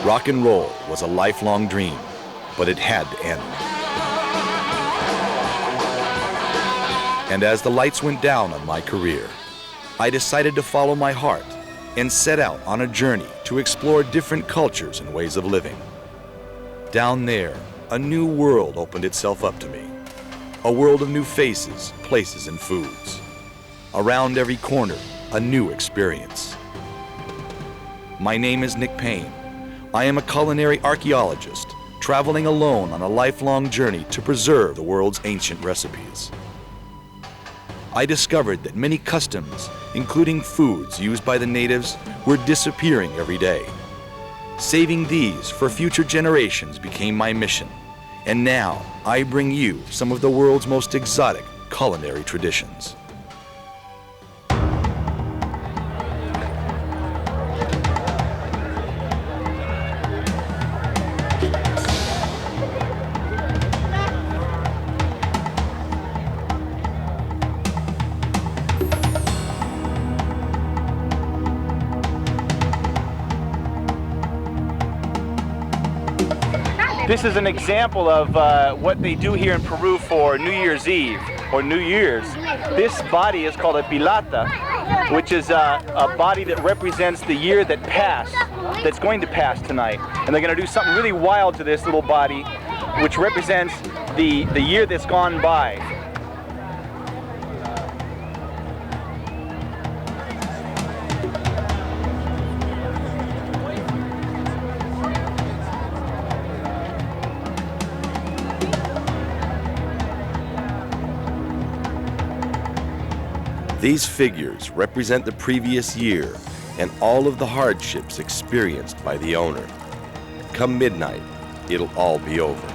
Rock and roll was a lifelong dream, but it had to end. And as the lights went down on my career, I decided to follow my heart and set out on a journey to explore different cultures and ways of living. Down there, a new world opened itself up to me. A world of new faces, places, and foods. Around every corner, a new experience. My name is Nick Paine. I am a culinary archeologist, traveling alone on a lifelong journey to preserve the world's ancient recipes. I discovered that many customs, including foods used by the natives, were disappearing every day. Saving these for future generations became my mission, and now I bring you some of the world's most exotic culinary traditions. This is an example of what they do here in Peru for New Year's Eve, or New Year's. This body is called a pilata, which is a body that represents the year that passed, that's going to pass tonight. And they're going to do something really wild to this little body, which represents the year that's gone by. These figures represent the previous year and all of the hardships experienced by the owner. Come midnight, it'll all be over.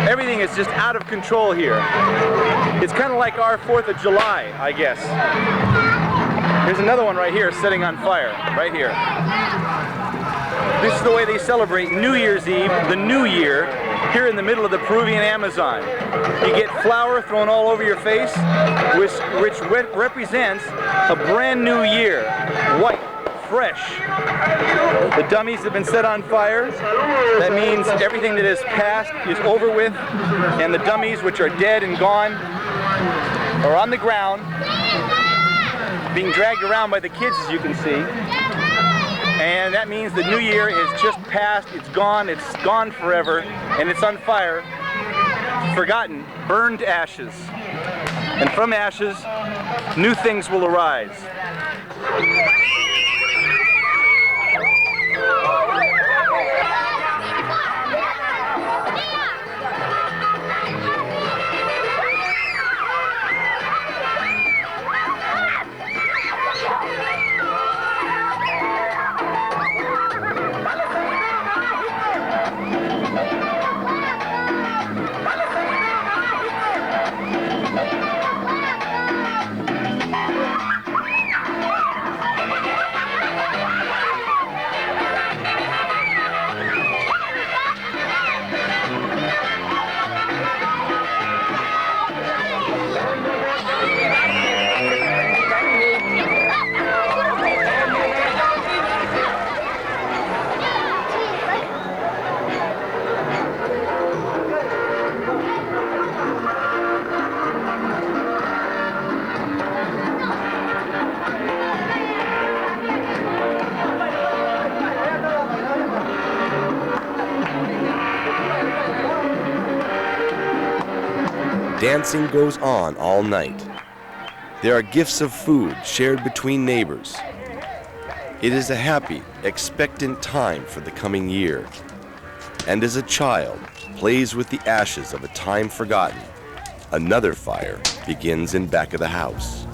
Everything is just out of control here. It's kind of like our 4th of July, I guess. There's another one right here setting on fire, right here. This is the way they celebrate New Year's Eve, the New Year, here in the middle of the Peruvian Amazon. You get flour thrown all over your face, which represents a brand new year, white, fresh. The dummies have been set on fire. That means everything that is past is over with, and the dummies, which are dead and gone, are on the ground, being dragged around by the kids, as you can see. And that means the new year is just past, it's gone forever, and it's on fire, forgotten, burned to ashes. And from ashes, new things will arise. Dancing goes on all night. There are gifts of food shared between neighbors. It is a happy, expectant time for the coming year. And as a child plays with the ashes of a time forgotten, another fire begins in back of the house.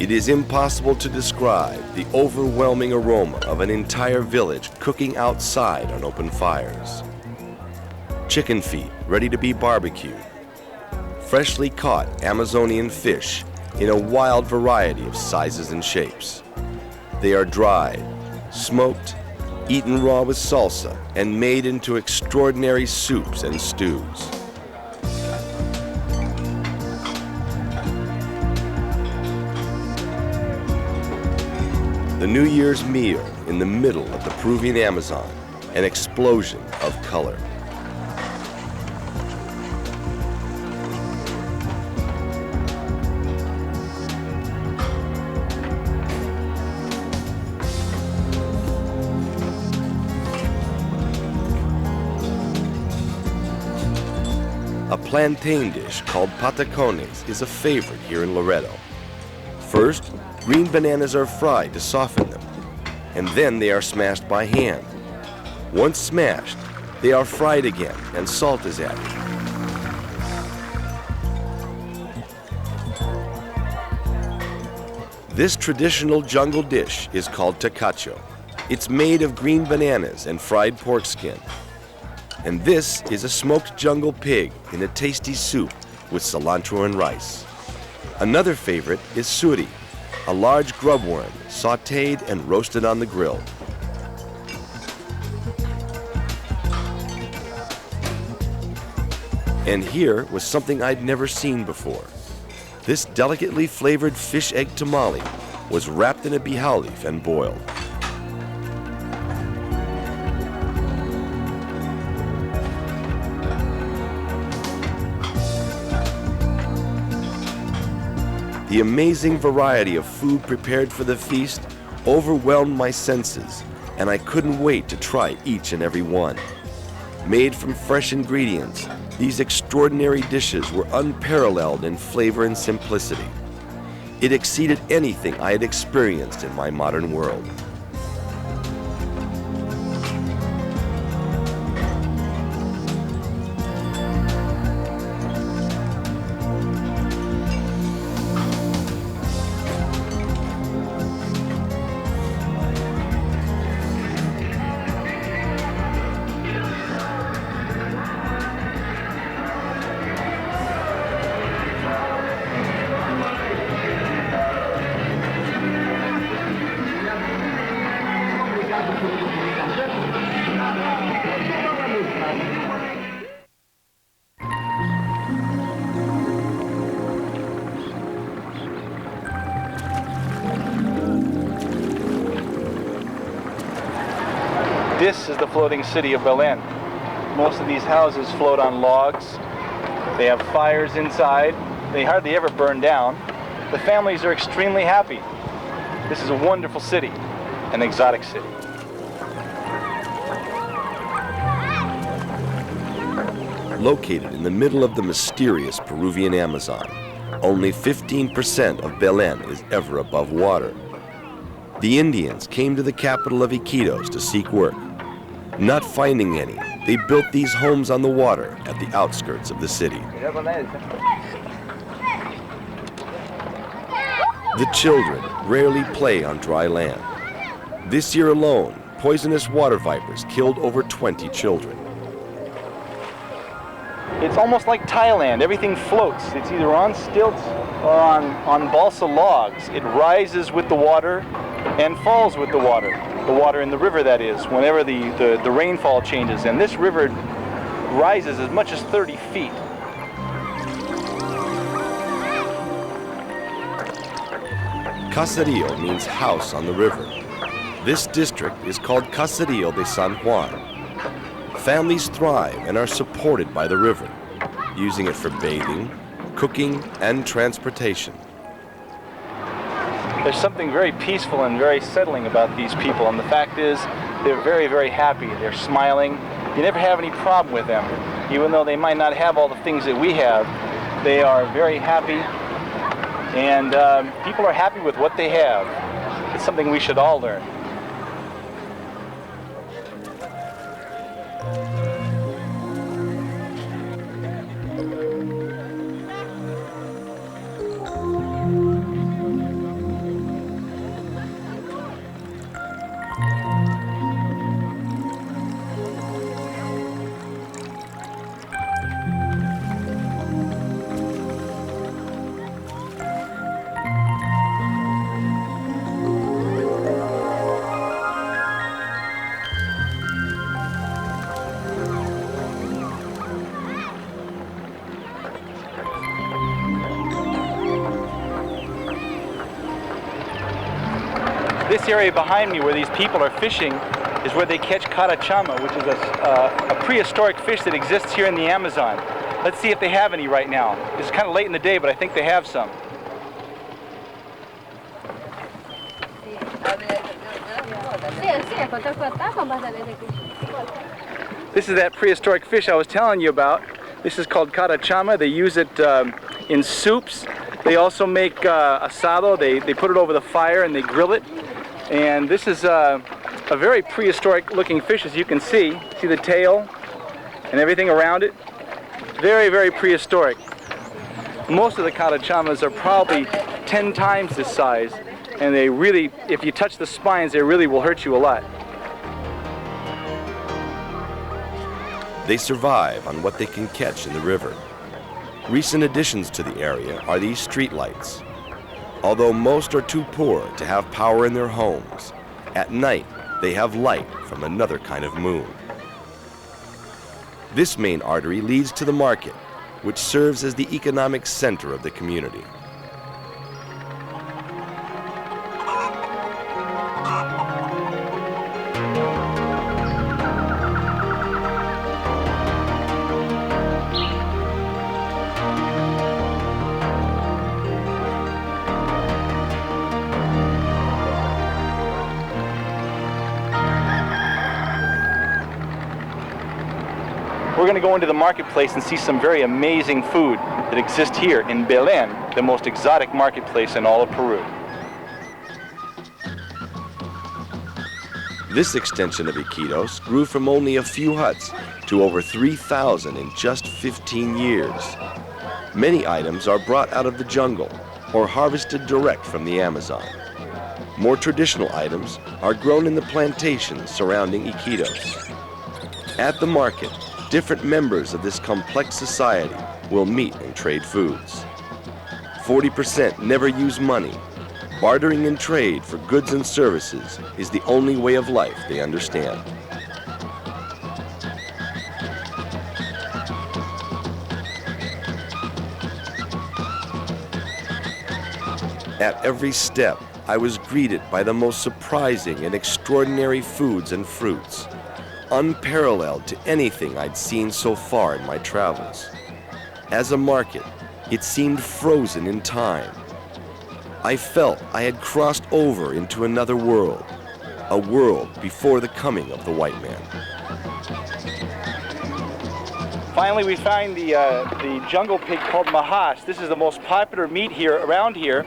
It is impossible to describe the overwhelming aroma of an entire village cooking outside on open fires. chicken feet ready to be barbecued, freshly caught Amazonian fish in a wild variety of sizes and shapes. They are dried, smoked, eaten raw with salsa, and made into extraordinary soups and stews. The New Year's meal in the middle of the Peruvian Amazon, an explosion of color. A plantain dish called patacones is a favorite here in Loreto. First, green bananas are fried to soften them, and then they are smashed by hand. Once smashed, they are fried again and salt is added. This traditional jungle dish is called tacacho. It's made of green bananas and fried pork skin. And this is a smoked jungle pig in a tasty soup with cilantro and rice. Another favorite is suri, a large grubworm sautéed and roasted on the grill. And here was something I'd never seen before. This delicately flavored fish egg tamale was wrapped in a bijao leaf and boiled. The amazing variety of food prepared for the feast overwhelmed my senses, and I couldn't wait to try each and every one. Made from fresh ingredients, these extraordinary dishes were unparalleled in flavor and simplicity. It exceeded anything I had experienced in my modern world. This is the floating city of Belen. Most of these houses float on logs. They have fires inside. They hardly ever burn down. The families are extremely happy. This is a wonderful city, an exotic city. Located in the middle of the mysterious Peruvian Amazon, only 15% of Belen is ever above water. The Indians came to the capital of Iquitos to seek work. Not finding any, they built these homes on the water at the outskirts of the city. The children rarely play on dry land. This year alone, poisonous water vipers killed over 20 children. It's almost like Thailand. Everything floats. It's either on stilts or on balsa logs. It rises with the water and falls with the water in the river, that is, whenever the rainfall changes. And this river rises as much as 30 feet. Caserío means house on the river. This district is called Caserío de San Juan. Families thrive and are supported by the river, using it for bathing, cooking, and transportation. There's something very peaceful and very settling about these people, and the fact is they're very, very happy. They're smiling. You never have any problem with them. Even though they might not have all the things that we have, they are very happy, and people are happy with what they have. It's something we should all learn. This area behind me where these people are fishing is where they catch carachama, which is a prehistoric fish that exists here in the Amazon. Let's see if they have any right now. It's kind of late in the day, but I think they have some. This is that prehistoric fish I was telling you about. This is called carachama. They use it in soups. They also make asado. They put it over the fire and they grill it. And this is a very prehistoric looking fish, as you can see. See the tail and everything around it? Very, very prehistoric. Most of the carachamas are probably 10 times this size, and they really, if you touch the spines, they really will hurt you a lot. They survive on what they can catch in the river. Recent additions to the area are these street lights. Although most are too poor to have power in their homes, at night they have light from another kind of moon. This main artery leads to the market, which serves as the economic center of the community. We're going to go into the marketplace and see some very amazing food that exists here in Belen, the most exotic marketplace in all of Peru. This extension of Iquitos grew from only a few huts to over 3,000 in just 15 years. Many items are brought out of the jungle or harvested direct from the Amazon. More traditional items are grown in the plantations surrounding Iquitos. At the market, different members of this complex society will meet and trade foods. 40% never use money. Bartering and trade for goods and services is the only way of life they understand. At every step, I was greeted by the most surprising and extraordinary foods and fruits, unparalleled to anything I'd seen so far in my travels. As a market, it seemed frozen in time. I felt I had crossed over into another world, a world before the coming of the white man. Finally, we find the jungle pig called mahas. This is the most popular meat here around here.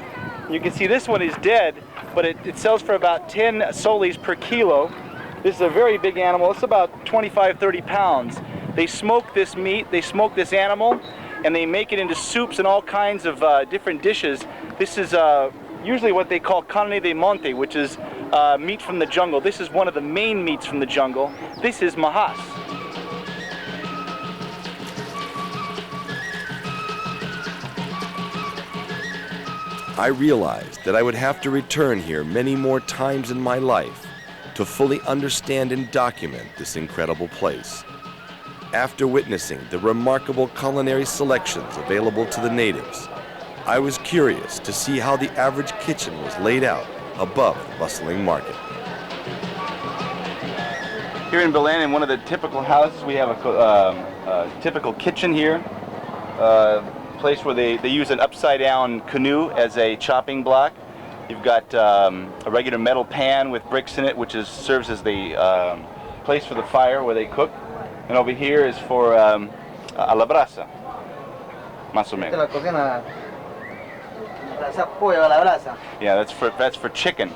You can see this one is dead, but it sells for about 10 soles per kilo. This is a very big animal. It's about 25, 30 pounds. They smoke this meat, they smoke this animal, and they make it into soups and all kinds of different dishes. This is usually what they call carne de monte, which is meat from the jungle. This is one of the main meats from the jungle. This is mahas. I realized that I would have to return here many more times in my life to fully understand and document this incredible place. After witnessing the remarkable culinary selections available to the natives, I was curious to see how the average kitchen was laid out above the bustling market. Here in Belen, in one of the typical houses, we have a typical kitchen here. Place where they use an upside-down canoe as a chopping block. You've got a regular metal pan with bricks in it, which serves as the place for the fire where they cook. And over here is for a la brasa, más o menos. Yeah, that's for chicken.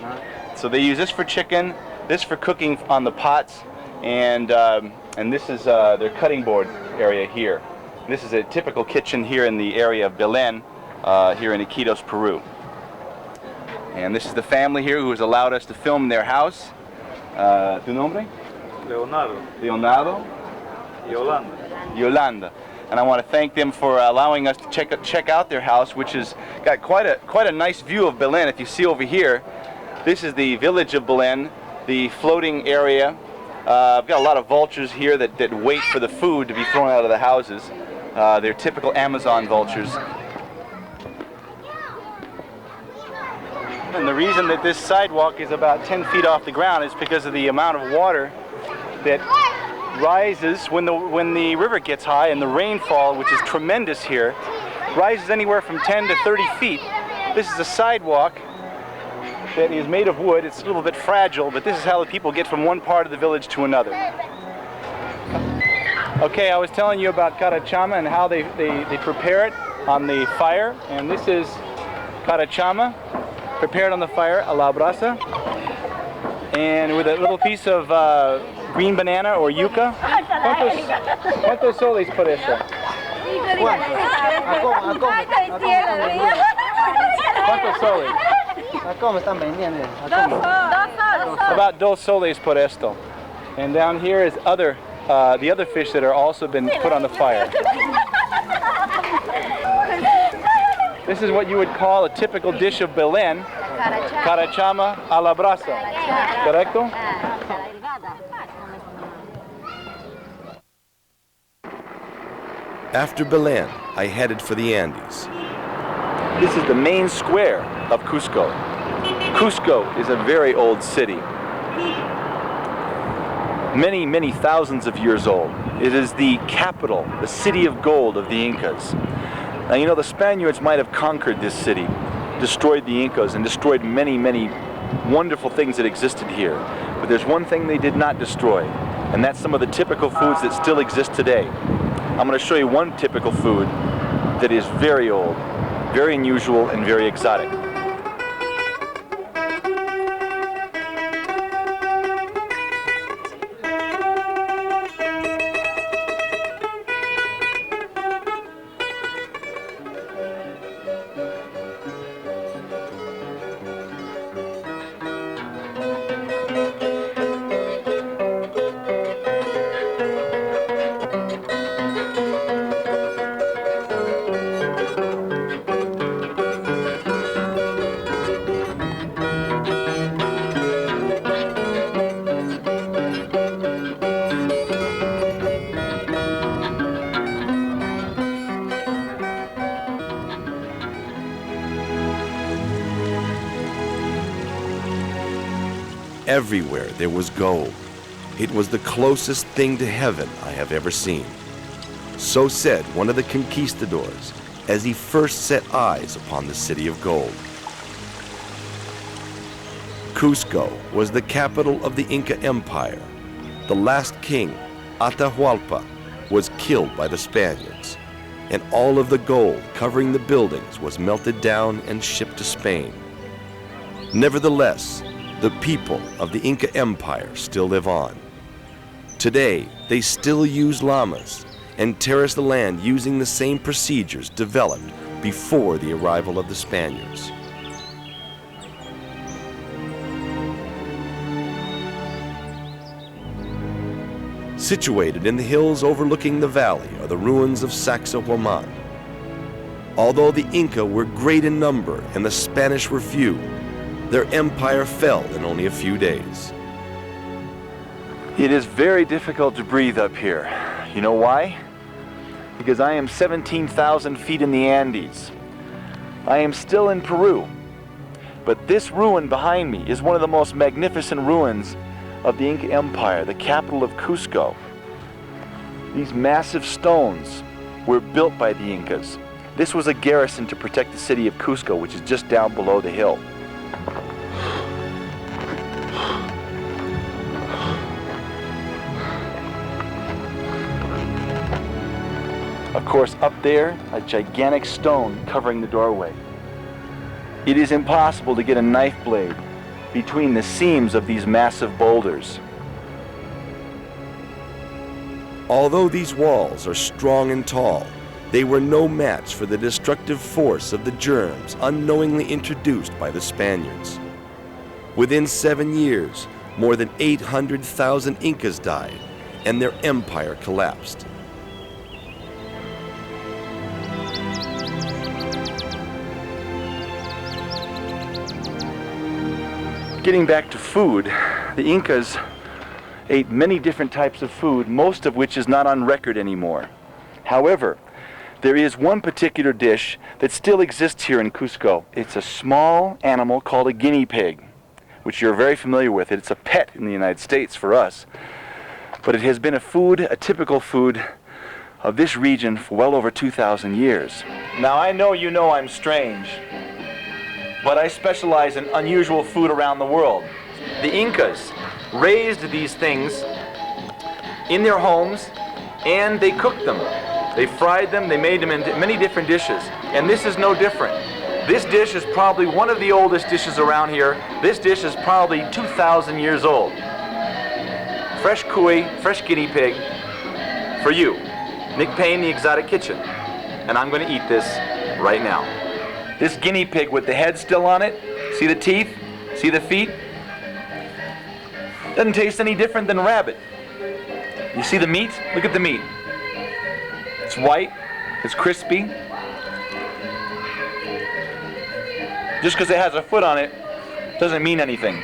So they use this for chicken, this for cooking on the pots, and this is their cutting board area here. This is a typical kitchen here in the area of Belen, here in Iquitos, Peru. And this is the family here who has allowed us to film their house. ¿Tu nombre? Leonardo. Leonardo? Yolanda. Yolanda. And I want to thank them for allowing us to check out their house, which has got quite a nice view of Belen. If you see over here, this is the village of Belen, the floating area. I've got a lot of vultures here that wait for the food to be thrown out of the houses. They're typical Amazon vultures. And the reason that this sidewalk is about 10 feet off the ground is because of the amount of water that rises when the river gets high, and the rainfall, which is tremendous here, rises anywhere from 10 to 30 feet. This is a sidewalk that is made of wood. It's a little bit fragile, but this is how the people get from one part of the village to another. Okay, I was telling you about carachama and how they prepare it on the fire, and this is carachama prepared on the fire a la brasa, and with a little piece of green banana or yuca. ¿Cuántos soles por eso? ¿Cuántos soles? About 2 soles por esto. And down here is the other fish that are also been put on the fire. This is what you would call a typical dish of Belen, carachama a la brasa. Correcto? After Belen, I headed for the Andes. This is the main square of Cusco. Cusco is a very old city. Many, many thousands of years old. It is the capital, the city of gold of the Incas. Now, you know, the Spaniards might have conquered this city, destroyed the Incas, and destroyed many, many wonderful things that existed here. But there's one thing they did not destroy, and that's some of the typical foods that still exist today. I'm going to show you one typical food that is very old, very unusual, and very exotic. Everywhere there was gold. It was the closest thing to heaven I have ever seen. So said one of the conquistadors as he first set eyes upon the city of gold. Cusco was the capital of the Inca Empire. The last king, Atahualpa, was killed by the Spaniards, and all of the gold covering the buildings was melted down and shipped to Spain. Nevertheless, the people of the Inca Empire still live on. Today, they still use llamas and terrace the land using the same procedures developed before the arrival of the Spaniards. Situated in the hills overlooking the valley are the ruins of Sacsayhuaman. Although the Inca were great in number and the Spanish were few, their empire fell in only a few days. It is very difficult to breathe up here. You know why? Because I am 17,000 feet in the Andes. I am still in Peru. But this ruin behind me is one of the most magnificent ruins of the Inca Empire, the capital of Cusco. These massive stones were built by the Incas. This was a garrison to protect the city of Cusco, which is just down below the hill. Of course, up there, a gigantic stone covering the doorway. It is impossible to get a knife blade between the seams of these massive boulders. Although these walls are strong and tall, they were no match for the destructive force of the germs unknowingly introduced by the Spaniards. Within 7 years, more than 800,000 Incas died, and their empire collapsed. Getting back to food, the Incas ate many different types of food, most of which is not on record anymore. However, There is one particular dish that still exists here in Cusco. It's a small animal called a guinea pig, which you're very familiar with. It's a pet in the United States for us. But it has been a typical food of this region for well over 2,000 years. Now I know you know I'm strange, but I specialize in unusual food around the world. The Incas raised these things in their homes and they cooked them. They fried them, they made them into many different dishes, and this is no different. This dish is probably one of the oldest dishes around here. This dish is probably 2,000 years old. Fresh cuy, fresh guinea pig, for you. Nick Paine, The Exotic Kitchen. And I'm going to eat this right now. This guinea pig with the head still on it, see the teeth, see the feet? Doesn't taste any different than rabbit. You see the meat? Look at the meat. It's white, it's crispy. Just because it has a foot on it doesn't mean anything.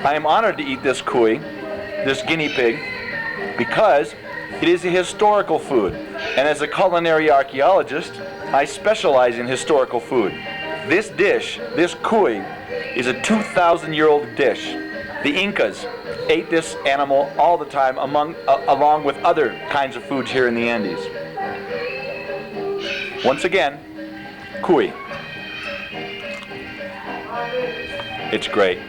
I am honored to eat this cuy, this guinea pig, because it is a historical food. And as a culinary archaeologist, I specialize in historical food. This dish, this cuy, is a 2,000-year-old dish. The Incas ate this animal all the time along with other kinds of foods here in the Andes. Once again, cuy. It's great.